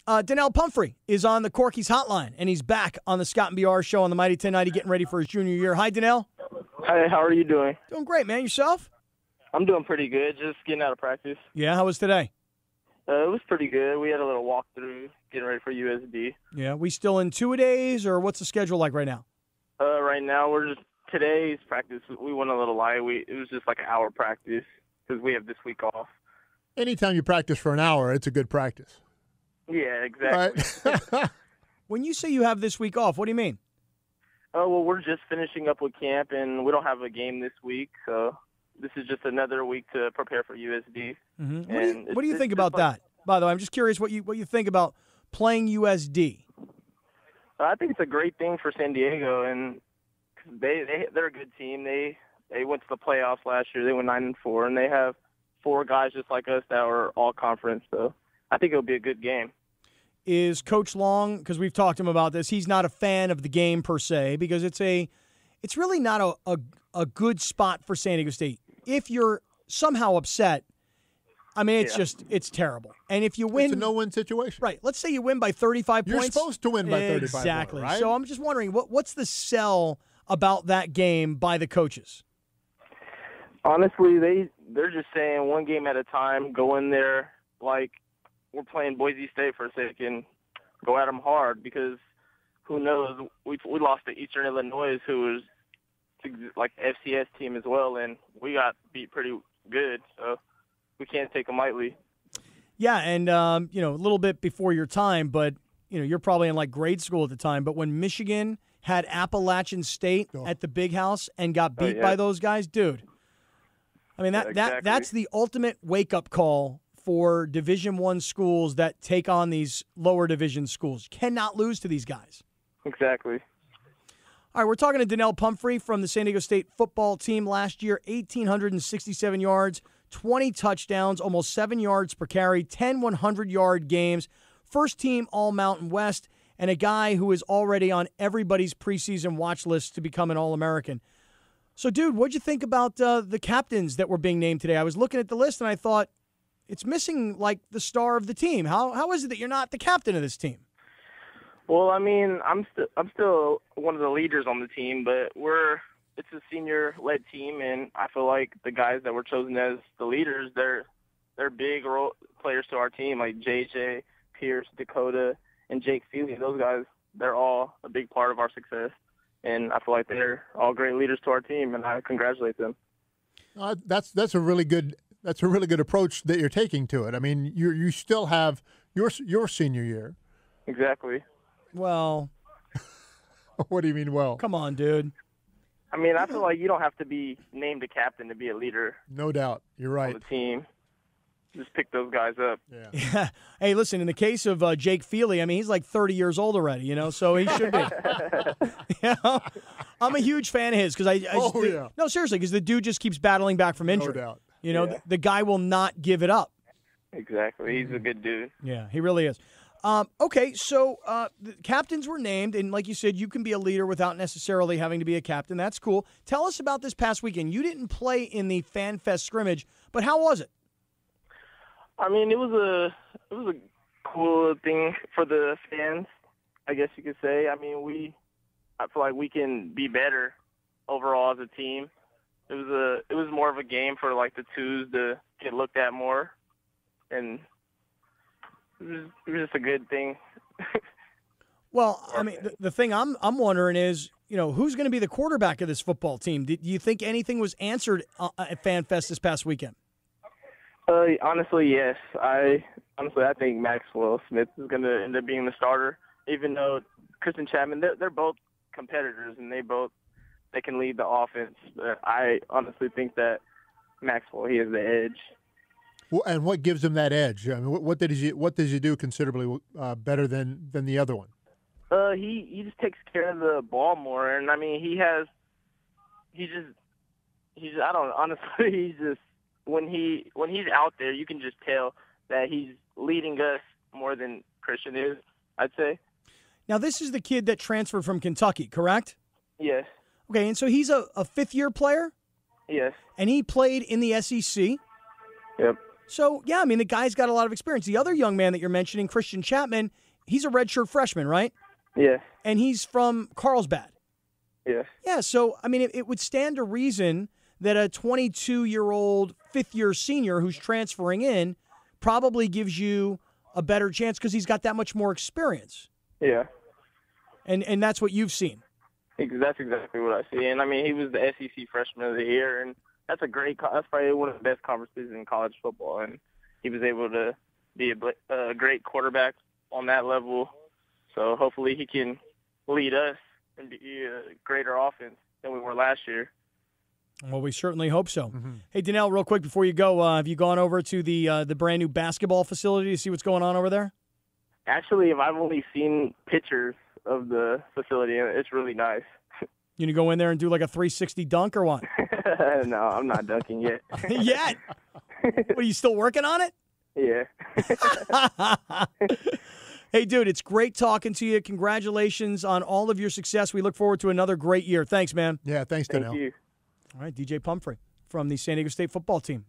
Donnel Pumphrey is on the Corky's hotline, and he's back on the Scott and BR show on the Mighty 1090, getting ready for his junior year. Hi, Donnel. Hi, how are you doing? Doing great, man. Yourself? I'm doing pretty good, just getting out of practice. Yeah, how was today? It was pretty good. We had a little walkthrough, getting ready for USD. Yeah, we still in 2-a-days, or what's the schedule like right now? Right now, today's practice, we went a little light. It was just like an hour practice because we have this week off. Anytime you practice for an hour, it's a good practice. Yeah, exactly. Right? When you say you have this week off, what do you mean? Well, we're just finishing up with camp, and we don't have a game this week, so this is just another week to prepare for USD. Mm-hmm. What do you think about that? By the way, I'm just curious what you think about playing USD. I think it's a great thing for San Diego, and they're a good team. They went to the playoffs last year. They went 9-4, and they have 4 guys just like us that were all conference. So I think it'll be a good game. Is Coach Long, because we've talked to him about this, he's not a fan of the game per se because it's really not a good spot for San Diego State. If you're somehow upset, I mean, it's terrible. And if you win, it's a no-win situation. Right. Let's say you win by 35 You're points. You're supposed to win by 35 exactly. points, right? So I'm just wondering, what's the sell about that game by the coaches? Honestly, they're just saying one game at a time, go in there like we're playing Boise State for a second, go at them hard because who knows? We lost to Eastern Illinois, who was like FCS team as well, and we got beat pretty good, so we can't take them lightly. Yeah, and a little bit before your time, but you're probably in like grade school at the time. But when Michigan had Appalachian State at the Big House and got beat by those guys, dude. I mean that's the ultimate wake-up call for Division I schools that take on these lower division schools. You cannot lose to these guys. Exactly. All right, we're talking to Donnel Pumphrey from the San Diego State football team last year, 1,867 yards, 20 touchdowns, almost 7 yards per carry, 10 100-yard games, first team All-Mountain West, and a guy who is already on everybody's preseason watch list to become an All-American. So, dude, what'd you think about the captains that were being named today? I was looking at the list, and I thought, it's missing, like, the star of the team. How is it that you're not the captain of this team? Well, I mean, I'm still one of the leaders on the team, but it's a senior-led team, and I feel like the guys that were chosen as the leaders, they're big role players to our team, like JJ, Pierce, Dakota, and Jake Feely. Those guys, they're all a big part of our success, and I feel like they're all great leaders to our team, and I congratulate them. That's a really good approach that you're taking to it. I mean, you still have your senior year. Exactly. Well, what do you mean? Well, come on, dude. I mean, I feel like you don't have to be named a captain to be a leader. No doubt, you're right. On the team, just pick those guys up. Yeah. Hey, listen. In the case of Jake Feely, I mean, he's like 30 years old already. So he should be. I'm a huge fan of his because no, seriously, because the dude just keeps battling back from injury. No doubt. The guy will not give it up. Exactly. He's a good dude. Yeah, he really is. Okay, so the captains were named, and like you said, you can be a leader without necessarily having to be a captain. That's cool. Tell us about this past weekend. You didn't play in the Fan Fest scrimmage, but how was it? I mean, it was a cool thing for the fans, I guess you could say. I mean, I feel like we can be better overall as a team. It was more of a game for like the twos to get looked at more, and it was just a good thing. Well, I mean, the thing I'm wondering is, who's going to be the quarterback of this football team? Do you think anything was answered at Fan Fest this past weekend? Honestly, yes. I think Maxwell Smith is going to end up being the starter, even though Christian Chapman, they're both competitors and they can lead the offense. But I honestly think that Maxwell, he has the edge. Well, and what gives him that edge? I mean, what does he do considerably better than the other one? He just takes care of the ball more, and I mean when he's out there, you can just tell that he's leading us more than Christian is, I'd say. Now, this is the kid that transferred from Kentucky, correct? Yes. Okay, and so he's a fifth-year player? Yes. And he played in the SEC? Yep. So, yeah, I mean, the guy's got a lot of experience. The other young man that you're mentioning, Christian Chapman, he's a redshirt freshman, right? Yeah. And he's from Carlsbad. Yeah. Yeah, so, I mean, it would stand to reason that a 22-year-old fifth-year senior who's transferring in probably gives you a better chance because he's got that much more experience. Yeah. And that's what you've seen. That's exactly what I see. And, I mean, he was the SEC Freshman of the Year, and that's probably one of the best conferences in college football. And he was able to be a great quarterback on that level. So hopefully he can lead us and be a greater offense than we were last year. Well, we certainly hope so. Mm-hmm. Hey, Donnel, real quick before you go, have you gone over to the brand new basketball facility to see what's going on over there? Actually, I've only seen pictures of the facility, and it's really nice. You gonna go in there and do like a 360 dunk or what? No, I'm not dunking yet. Yet? What, are you still working on it? Yeah. Hey, dude, it's great talking to you. Congratulations on all of your success. We look forward to another great year. Thanks, man. Yeah, thanks, Donnel. Thank you. All right, DJ Pumphrey from the San Diego State football team.